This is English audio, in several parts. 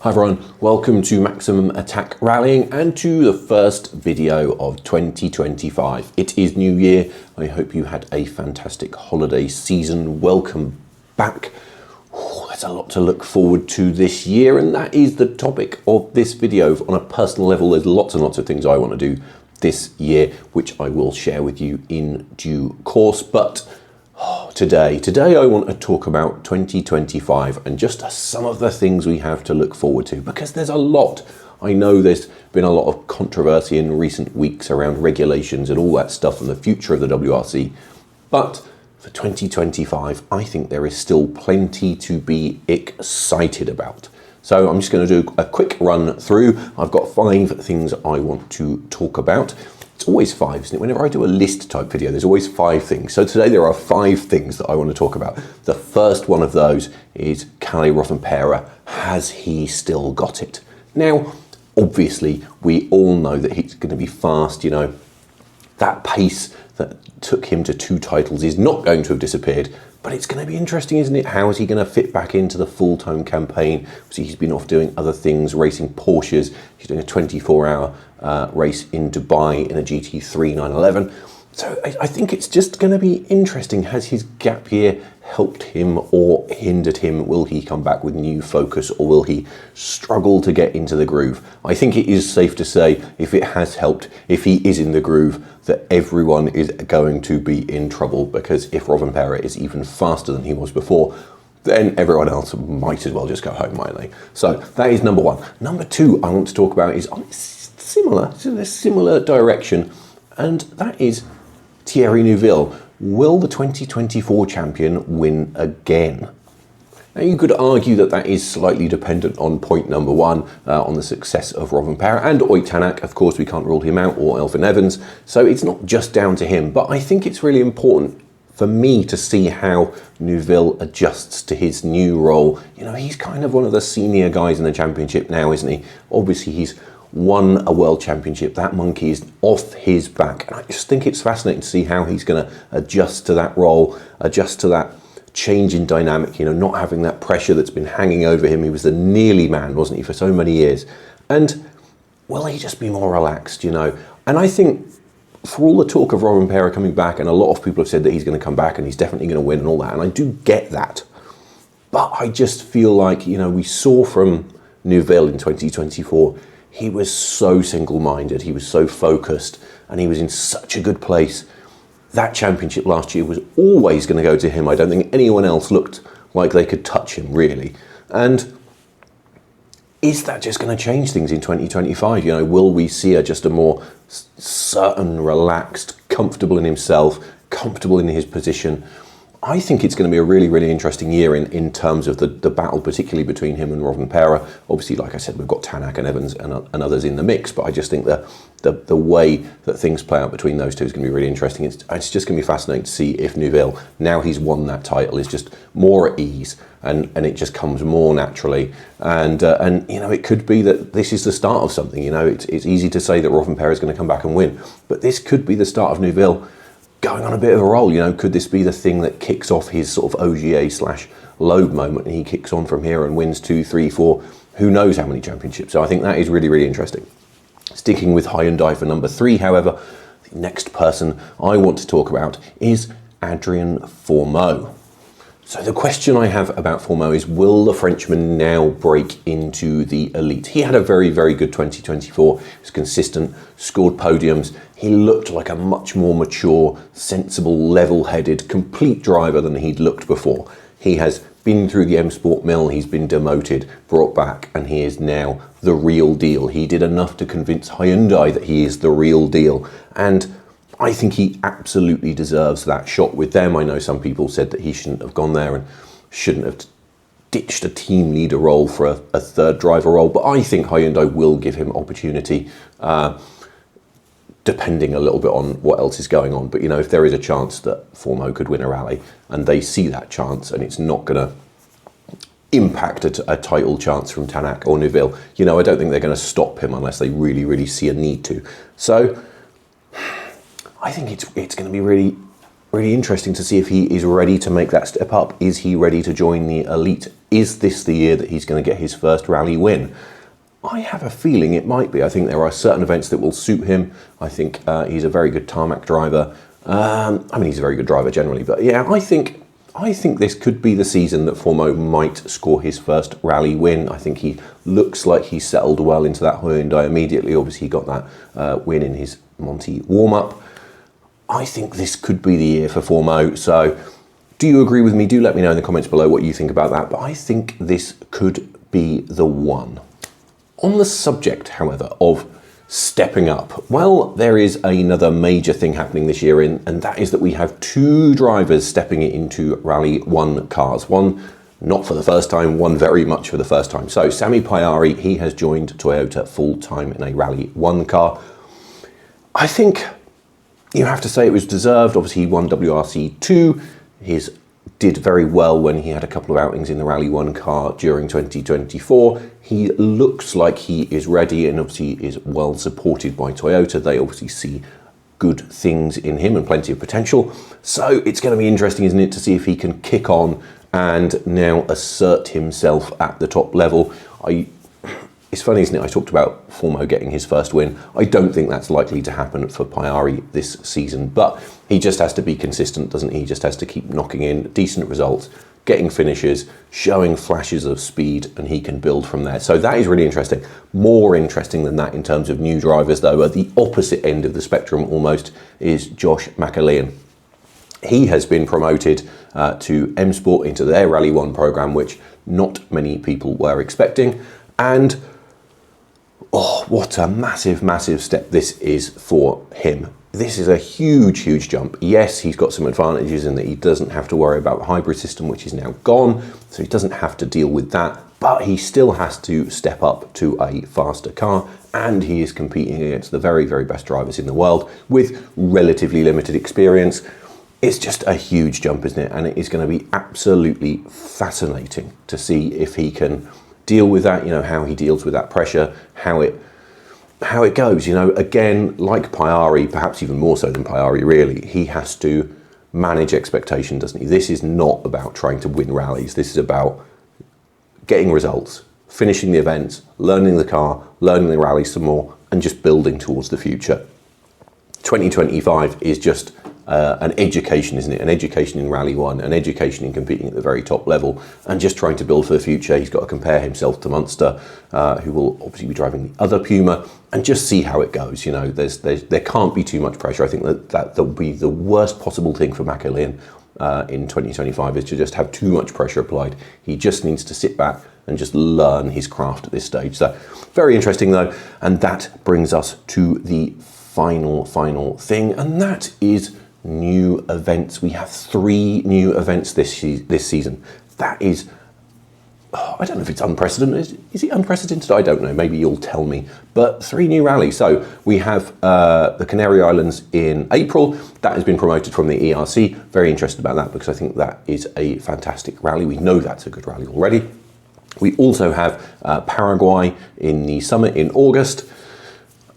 Hi everyone, welcome to Maximum Attack Rallying and to the first video of 2025. It is New Year. I hope you had a fantastic holiday season. Welcome back. There's a lot to look forward to this year, and that is the topic of this video. On a personal level, there's lots and lots of things I want to do this year, which I will share with you in due course. But Today I want to talk about 2025 and just some of the things we have to look forward to, because there's a lot. I know there's been a lot of controversy in recent weeks around regulations and all that stuff and the future of the WRC. But for 2025, I think there is still plenty to be excited about. So I'm just going to do a quick run through. I've got 5 things I want to talk about. It's always 5, isn't it? Whenever I do a list type video, there's always 5 things. So today there are 5 things that I want to talk about. The first one of those is Kalle Rovanperä. Has he still got it? Now, obviously, we all know that he's going to be fast. You know, that pace that took him to 2 titles is not going to have disappeared. But it's going to be interesting, isn't it? How is he going to fit back into the full-time campaign? Obviously, he's been off doing other things, racing Porsches. He's doing a 24-hour race in Dubai in a GT3 911. So I think it's just going to be interesting. Has his gap year helped him or hindered him? Will he come back with new focus, or will he struggle to get into the groove? I think it is safe to say, if it has helped, if he is in the groove, that everyone is going to be in trouble, because if Rovanperä is even faster than he was before, then everyone else might as well just go home, might they? So that is number 1. Number 2 I want to talk about is a similar direction, and that is Thierry Neuville. Will the 2024 champion win again? Now, you could argue that that is slightly dependent on point number 1, on the success of Rovanperä and Ott Tänak. Of course, we can't rule him out, or Elfyn Evans. So it's not just down to him. But I think it's really important for me to see how Neuville adjusts to his new role. You know, he's kind of one of the senior guys in the championship now, isn't he? Obviously, he's won a world championship. That monkey is off his back. And I just think it's fascinating to see how he's going to adjust to that role, adjust to that change in dynamic, you know, not having that pressure that's been hanging over him. He was the nearly man, wasn't he, for so many years? And will he just be more relaxed, you know? And I think for all the talk of Rovanperä coming back, and a lot of people have said that he's going to come back and he's definitely going to win and all that, and I do get that. But I just feel like, you know, we saw from Neuville in 2024, he was so single-minded, he was so focused, and he was in such a good place. That championship last year was always going to go to him. I don't think anyone else looked like they could touch him, really. And is that just going to change things in 2025? You know, will we see just a more certain, relaxed, comfortable in himself, comfortable in his position? I think it's going to be a really, really interesting year in terms of the battle, particularly between him and Rovanperä. Obviously, like I said, we've got Tänak and Evans and others in the mix, but I just think that the way that things play out between those two is going to be really interesting. It's just going to be fascinating to see if Neuville, now he's won that title, is just more at ease and it just comes more naturally. And you know, it could be that this is the start of something. You know, it's easy to say that Rovanperä is going to come back and win, but this could be the start of Neuville going on a bit of a roll. You know, could this be the thing that kicks off his sort of OGA/Loeb moment, and he kicks on from here and wins 2, 3, 4, who knows how many championships? So I think that is really, really interesting. Sticking with Hyundai for number 3, however, the next person I want to talk about is Adrien Foro. So the question I have about Foro is, will the Frenchman now break into the elite? He had a very, very good 2024. He was consistent, scored podiums. He looked like a much more mature, sensible, level-headed, complete driver than he'd looked before. He has been through the M Sport mill, he's been demoted, brought back, and he is now the real deal. He did enough to convince Hyundai that he is the real deal. And I think he absolutely deserves that shot with them. I know some people said that he shouldn't have gone there and shouldn't have ditched a team leader role for a third driver role, but I think Hyundai will give him opportunity, depending a little bit on what else is going on. But, you know, if there is a chance that Foro could win a rally and they see that chance and it's not going to impact a title chance from Tänak or Neuville, you know, I don't think they're going to stop him unless they really, really see a need to. So I think it's going to be really really interesting to see if he is ready to make that step up. Is he ready to join the elite? Is this the year that he's going to get his first rally win? I have a feeling it might be. I think there are certain events that will suit him. I think he's a very good tarmac driver. I mean, he's a very good driver generally, but yeah, I think this could be the season that Foro might score his first rally win. I think he looks like he's settled well into that Hyundai immediately. Obviously, he got that win in his Monty warm-up. I think this could be the year for Foro. So do you agree with me? Do let me know in the comments below what you think about that. But I think this could be the one. On the subject, however, of stepping up, well, there is another major thing happening this year, and that is that we have two drivers stepping into Rally 1 cars. One not for the first time, one very much for the first time. So Sami Pajari, he has joined Toyota full-time in a Rally 1 car. I think you have to say it was deserved. Obviously, he won WRC 2. He did very well when he had a couple of outings in the Rally 1 car during 2024. He looks like he is ready and obviously is well supported by Toyota. They obviously see good things in him and plenty of potential. So it's going to be interesting, isn't it, to see if he can kick on and now assert himself at the top level. It's funny, isn't it? I talked about Foro getting his first win. I don't think that's likely to happen for Pajari this season, but he just has to be consistent, doesn't he? He just has to keep knocking in decent results, getting finishes, showing flashes of speed, and he can build from there. So that is really interesting. More interesting than that in terms of new drivers, though, at the opposite end of the spectrum almost, is Josh McAlean. He has been promoted to M Sport into their Rally 1 program, which not many people were expecting. And oh, what a massive, massive step this is for him. This is a huge, huge jump. Yes, he's got some advantages in that he doesn't have to worry about the hybrid system, which is now gone, so he doesn't have to deal with that, but he still has to step up to a faster car, and he is competing against the very, very best drivers in the world with relatively limited experience. It's just a huge jump, isn't it? And it is going to be absolutely fascinating to see if he can deal with that, you know, how he deals with that pressure, how it goes, you know. Again, like Pajari, perhaps even more so than Pajari really, he has to manage expectation, doesn't he? This is not about trying to win rallies. This is about getting results, finishing the events, learning the car, learning the rally some more, and just building towards the future. 2025 is just an education, isn't it? An education in Rally 1, an education in competing at the very top level, and just trying to build for the future. He's got to compare himself to Munster, who will obviously be driving the other Puma, and just see how it goes. You know, there can't be too much pressure. I think that'll be the worst possible thing for McAlean in 2025, is to just have too much pressure applied. He just needs to sit back and just learn his craft at this stage. So very interesting though, and that brings us to the final thing, and that is new events. We have 3 new events this season. That is, I don't know if it's unprecedented. Is it unprecedented? I don't know. Maybe you'll tell me. But 3 new rallies. So we have the Canary Islands in April. That has been promoted from the ERC. Very interested about that because I think that is a fantastic rally. We know that's a good rally already. We also have Paraguay in the summer in August.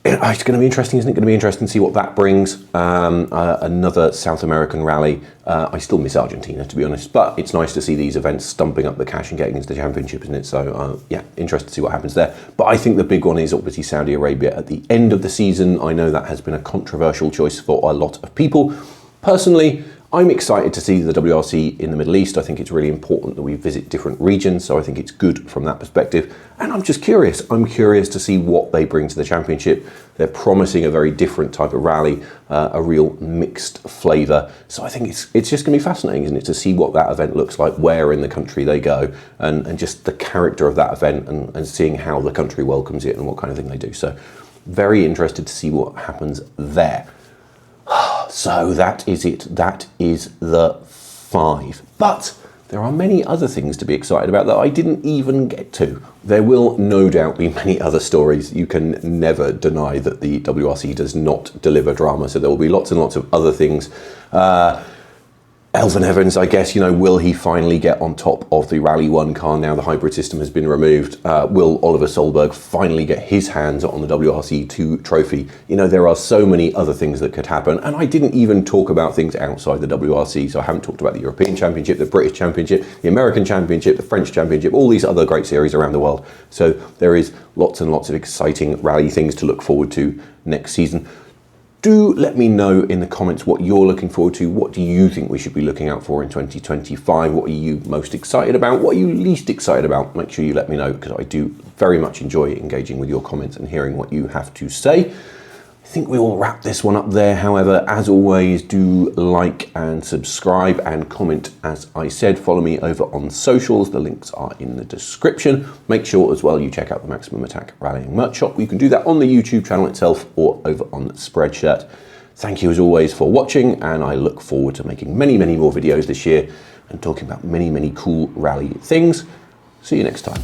It's going to be interesting, isn't it? Going to be interesting to see what that brings. Another South American rally. I still miss Argentina, to be honest, but it's nice to see these events stumping up the cash and getting into the championship, isn't it? So yeah, interested to see what happens there. But I think the big one is obviously Saudi Arabia at the end of the season. I know that has been a controversial choice for a lot of people. Personally, I'm excited to see the WRC in the Middle East. I think it's really important that we visit different regions, so I think it's good from that perspective. And I'm just curious. I'm curious to see what they bring to the championship. They're promising a very different type of rally, a real mixed flavour. So I think it's just going to be fascinating, isn't it, to see what that event looks like, where in the country they go, and just the character of that event, and seeing how the country welcomes it and what kind of thing they do. So very interested to see what happens there. So that is it. That is the 5. But there are many other things to be excited about that I didn't even get to. There will no doubt be many other stories. You can never deny that the WRC does not deliver drama. So there will be lots and lots of other things. Elfyn Evans, I guess, will he finally get on top of the Rally 1 car now the hybrid system has been removed? Will Oliver Solberg finally get his hands on the WRC 2 trophy? There are so many other things that could happen, and I didn't even talk about things outside the WRC, so I haven't talked about the European Championship, the British Championship, the American Championship, the French Championship, all these other great series around the world. So there is lots and lots of exciting rally things to look forward to next season. Do let me know in the comments what you're looking forward to. What do you think we should be looking out for in 2025? What are you most excited about? What are you least excited about? Make sure you let me know, because I do very much enjoy engaging with your comments and hearing what you have to say. I think we will wrap this one up there. However, as always, do like and subscribe and comment. As I said, follow me over on socials. The links are in the description. Make sure as well you check out the Maximum Attack Rallying merch shop. You can do that on the YouTube channel itself or over on Spreadshirt. Thank you as always for watching, and I look forward to making many, many more videos this year and talking about many, many cool rally things. See you next time.